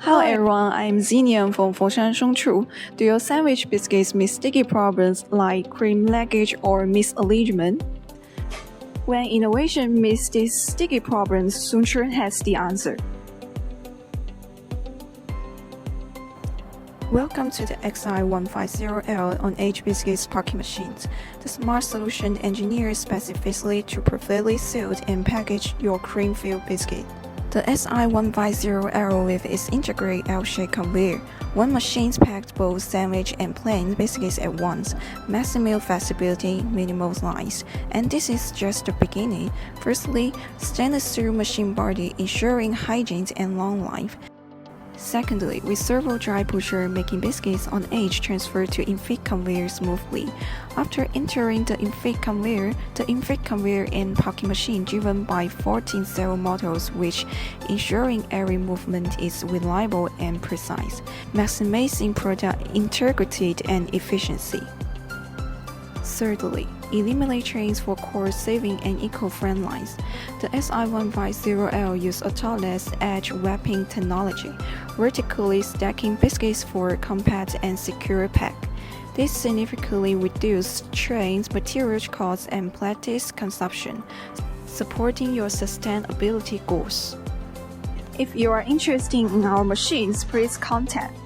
Hello everyone, I'm Xenian from Foshan Soontrue. Do your sandwich biscuits miss sticky problems like cream leakage or misalignment? When innovation meets these sticky problems, Soontrue has the answer. Welcome to the SI150L on H Biscuits packing machines, the smart solution engineered specifically to perfectly sealed and package your cream-filled biscuit. The SI150L with its integrated L-shaped conveyor, one machine packs both sandwich and plain biscuits at once, maximum flexibility, minimal lines, and this is just the beginning. Firstly, stainless steel machine body ensuring hygiene and long life. Secondly, with servo-drive pusher making biscuits on edge transfer to infit conveyor smoothly. After entering the infit conveyor and packing machine driven by 14 servo motors which ensuring every movement is reliable and precise, maximizing product integrity and efficiency. Thirdly, eliminate trains for cost saving and eco-friendly lines. The SI150L uses a Trayless edge wrapping technology, vertically stacking biscuits for compact and secure pack. This significantly reduces trains, materials costs, and plastic consumption, supporting your sustainability goals. If you are interested in our machines, please contact